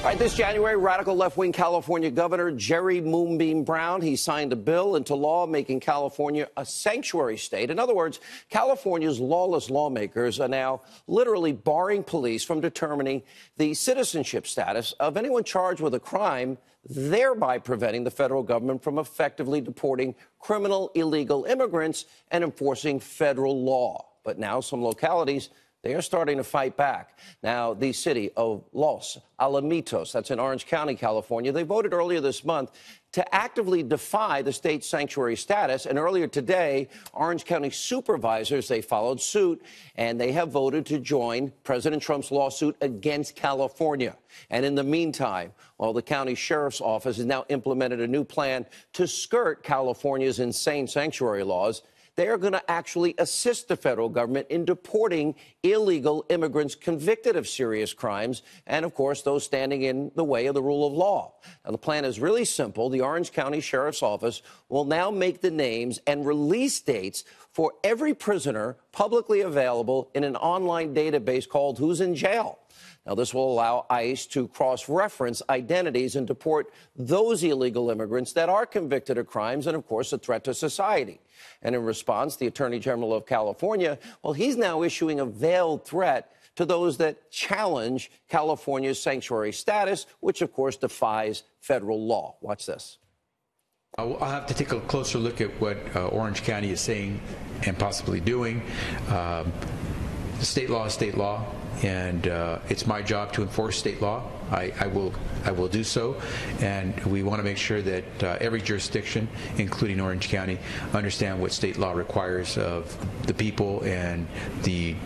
All right, this January, radical left-wing California Governor Jerry Moonbeam Brown, he signed a bill into law making California a sanctuary state. In other words, California's lawless lawmakers are now literally barring police from determining the citizenship status of anyone charged with a crime, thereby preventing the federal government from effectively deporting criminal illegal immigrants and enforcing federal law. But now some localities, they are starting to fight back. Now, the city of Los Alamitos, that's in Orange County, California, they voted earlier this month to actively defy the state's sanctuary status. And earlier today, Orange County supervisors, they followed suit, and they have voted to join President Trump's lawsuit against California. And in the meantime, well, the county sheriff's office has now implemented a new plan to skirt California's insane sanctuary laws. They are going to actually assist the federal government in deporting illegal immigrants convicted of serious crimes and, of course, those standing in the way of the rule of law. Now, the plan is really simple. The Orange County Sheriff's Office will now make the names and release dates for every prisoner publicly available in an online database called Who's in Jail. Now, this will allow ICE to cross-reference identities and deport those illegal immigrants that are convicted of crimes and, of course, a threat to society. And in response, the Attorney General of California, well, he's now issuing a veiled threat to those that challenge California's sanctuary status, which, of course, defies federal law. Watch this. I'll have to take a closer look at what Orange County is saying and possibly doing. State law is state law, and it's my job to enforce state law. I will do so, and we want to make sure that every jurisdiction, including Orange County, understand what state law requires of the people and the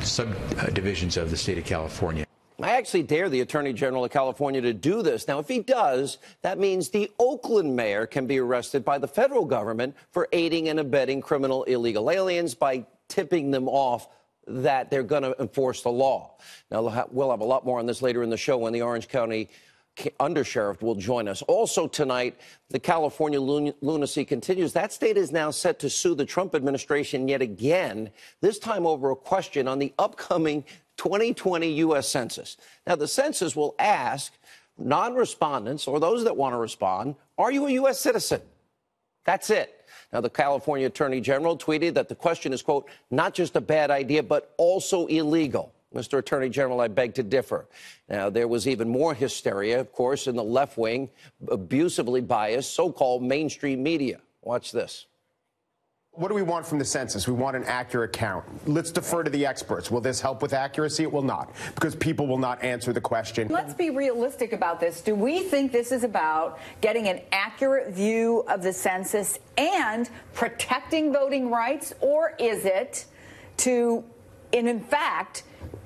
subdivisions of the state of California. I actually dare the Attorney General of California to do this. Now, if he does, that means the Oakland mayor can be arrested by the federal government for aiding and abetting criminal illegal aliens by tipping them off that they're going to enforce the law. Now, we'll have a lot more on this later in the show when the Orange County undersheriff will join us. Also tonight, the California lunacy continues. That state is now set to sue the Trump administration yet again, this time over a question on the upcoming 2020 U.S. Census. Now, the census will ask non-respondents or those that want to respond, are you a U.S. citizen? That's it. Now, the California Attorney General tweeted that the question is, quote, not just a bad idea, but also illegal. Mr. Attorney General, I beg to differ. Now, there was even more hysteria, of course, in the left-wing, abusively biased, so-called mainstream media. Watch this. What do we want from the census? We want an accurate count. Let's defer to the experts. Will this help with accuracy? It will not, because people will not answer the question. Let's be realistic about this. Do we think this is about getting an accurate view of the census and protecting voting rights, or is it to, in fact,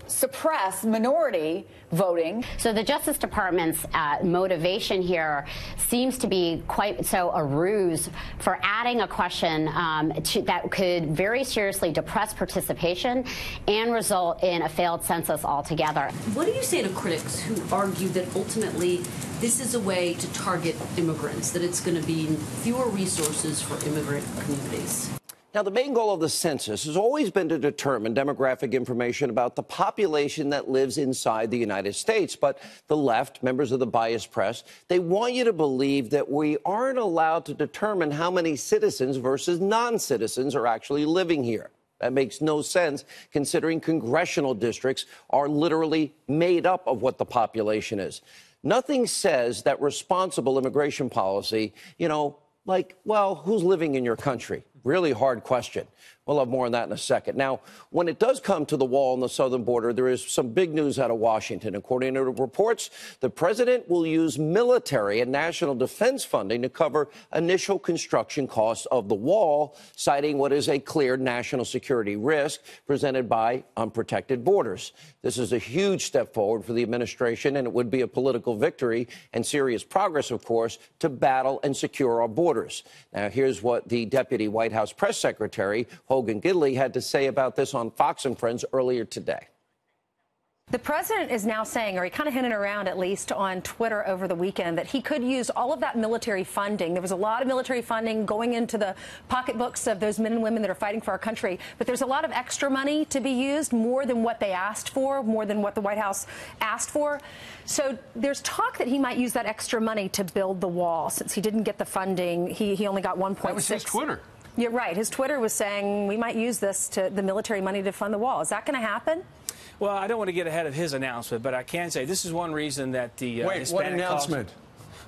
suppress minority voting? So the Justice Department's motivation here seems to be quite so a ruse for adding a question that could very seriously depress participation and result in a failed census altogether. What do you say to critics who argue that ultimately this is a way to target immigrants, that it's going to be fewer resources for immigrant communities? Now, the main goal of the census has always been to determine demographic information about the population that lives inside the United States. But the left, members of the biased press, they want you to believe that we aren't allowed to determine how many citizens versus non-citizens are actually living here. That makes no sense, considering congressional districts are literally made up of what the population is. Nothing says that responsible immigration policy, like, well, who's living in your country? Really hard question. We'll have more on that in a second. Now, when it does come to the wall on the southern border, there is some big news out of Washington. According to reports, the president will use military and national defense funding to cover initial construction costs of the wall, citing what is a clear national security risk presented by unprotected borders. This is a huge step forward for the administration, and it would be a political victory and serious progress, of course, to battle and secure our borders. Now, here's what the deputy White House press secretary, Hogan Gidley, had to say about this on Fox and Friends earlier today. The president is now saying, or he kind of hinted around at least on Twitter over the weekend, that he could use all of that military funding. There was a lot of military funding going into the pocketbooks of those men and women that are fighting for our country. But there's a lot of extra money to be used, more than what they asked for, more than what the White House asked for. So there's talk that he might use that extra money to build the wall. Since he didn't get the funding, he only got 1.6. That was his Twitter. You're right. His Twitter was saying we might use the military money to fund the wall. Is that going to happen? Well, I don't want to get ahead of his announcement, but I can say this is one reason that the Wait, what announcement?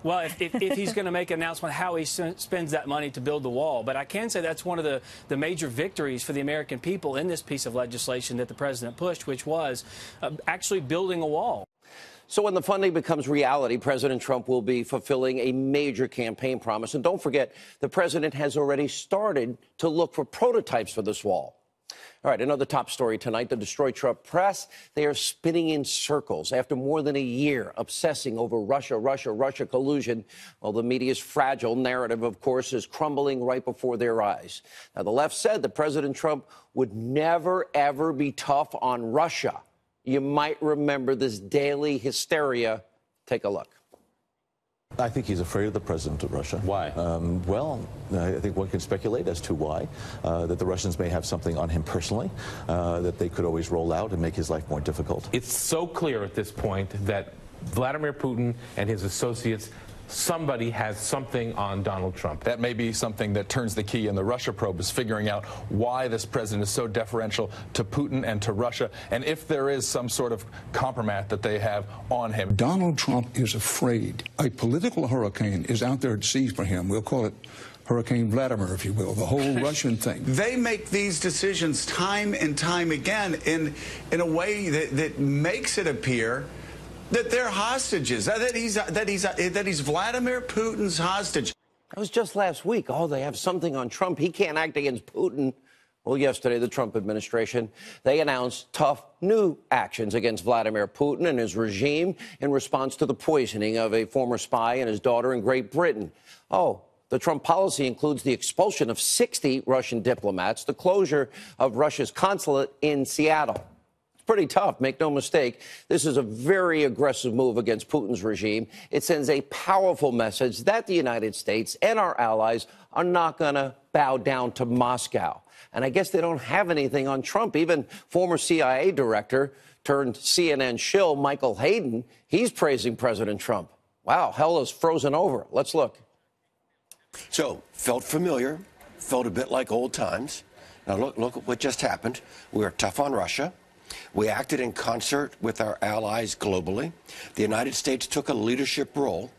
Well, if he's going to make an announcement how he spends that money to build the wall. But I can say that's one of the major victories for the American people in this piece of legislation that the president pushed, which was actually building a wall. So when the funding becomes reality, President Trump will be fulfilling a major campaign promise. And don't forget, the president has already started to look for prototypes for this wall. All right, another top story tonight. The Destroy Trump press, they are spinning in circles after more than a year obsessing over Russia collusion. Well, the media's fragile narrative, of course, is crumbling right before their eyes. Now, the left said that President Trump would never, ever be tough on Russia. You might remember this daily hysteria. Take a look. I think he's afraid of the president of Russia. Why? Well, I think one can speculate as to why. That the Russians may have something on him personally that they could always roll out and make his life more difficult. It's so clear at this point that Vladimir Putin and his associates, somebody has something on Donald Trump. That may be something that turns the key in the Russia probe, is figuring out why this president is so deferential to Putin and to Russia, and if there is some sort of compromat that they have on him. Donald Trump is afraid. A political hurricane is out there at sea for him. We'll call it Hurricane Vladimir, if you will, the whole Russian thing. They make these decisions time and time again in a way that makes it appear that they're hostages, that he's Vladimir Putin's hostage. That was just last week. Oh, they have something on Trump. He can't act against Putin. Well, yesterday, the Trump administration, they announced tough new actions against Vladimir Putin and his regime in response to the poisoning of a former spy and his daughter in Great Britain. Oh, the Trump policy includes the expulsion of 60 Russian diplomats, the closure of Russia's consulate in Seattle. Pretty tough, make no mistake. This is a very aggressive move against Putin's regime. It sends a powerful message that the United States and our allies are not going to bow down to Moscow. And I guess they don't have anything on Trump. Even former CIA director turned CNN shill Michael Hayden, he's praising President Trump. Wow, hell is frozen over. Let's look. So, felt familiar, felt a bit like old times. Now look at what just happened. We are tough on Russia. We acted in concert with our allies globally. The United States took a leadership role,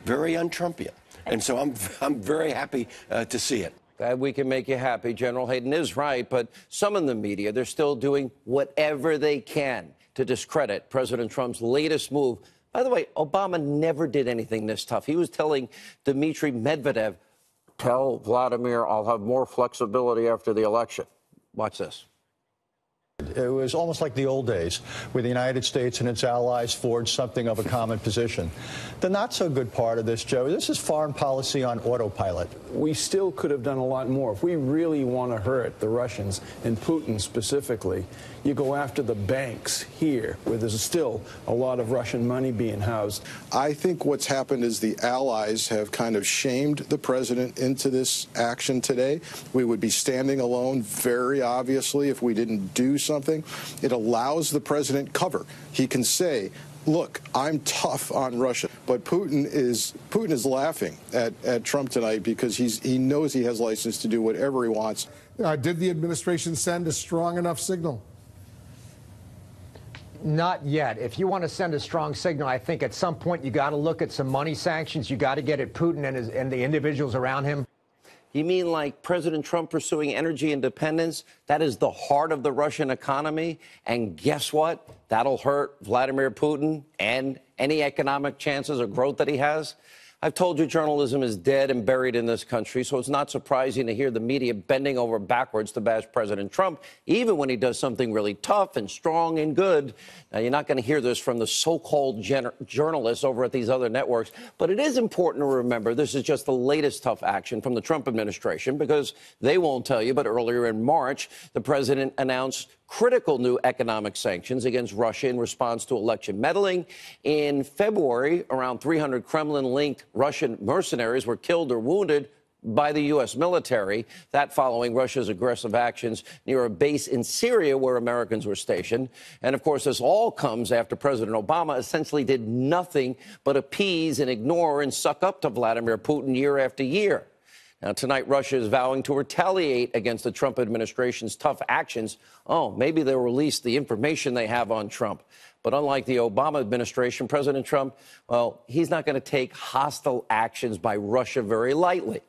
very un-Trumpian. And so I'm very happy to see it. Glad we can make you happy. General Hayden is right, but some in the media, they're still doing whatever they can to discredit President Trump's latest move. By the way, Obama never did anything this tough. He was telling Dmitry Medvedev, tell Vladimir I'll have more flexibility after the election. Watch this. It was almost like the old days, where the United States and its allies forged something of a common position. The not-so-good part of this, Joe, this is foreign policy on autopilot. We still could have done a lot more. If we really want to hurt the Russians, and Putin specifically, you go after the banks here, where there's still a lot of Russian money being housed. I think what's happened is the allies have kind of shamed the president into this action today. We would be standing alone, very obviously, if we didn't do something. It allows the president cover. He can say, look, I'm tough on Russia. But Putin is laughing at Trump tonight because he knows he has license to do whatever he wants. Did the administration send a strong enough signal? Not yet. If you want to send a strong signal, I think at some point you got to look at some money sanctions. You got to get at Putin and the individuals around him. You mean like President Trump pursuing energy independence? That is the heart of the Russian economy. And guess what? That'll hurt Vladimir Putin and any economic chances of growth that he has. I've told you journalism is dead and buried in this country, so it's not surprising to hear the media bending over backwards to bash President Trump, even when he does something really tough and strong and good. Now, you're not going to hear this from the so-called journalists over at these other networks, but it is important to remember this is just the latest tough action from the Trump administration, because they won't tell you, but earlier in March, the president announced critical new economic sanctions against Russia in response to election meddling. In February, around 300 Kremlin-linked Russian mercenaries were killed or wounded by the U.S. military. That following Russia's aggressive actions near a base in Syria where Americans were stationed. And, of course, this all comes after President Obama essentially did nothing but appease and ignore and suck up to Vladimir Putin year after year. Now, tonight, Russia is vowing to retaliate against the Trump administration's tough actions. Oh, maybe they'll release the information they have on Trump. But unlike the Obama administration, President Trump, well, he's not going to take hostile actions by Russia very lightly.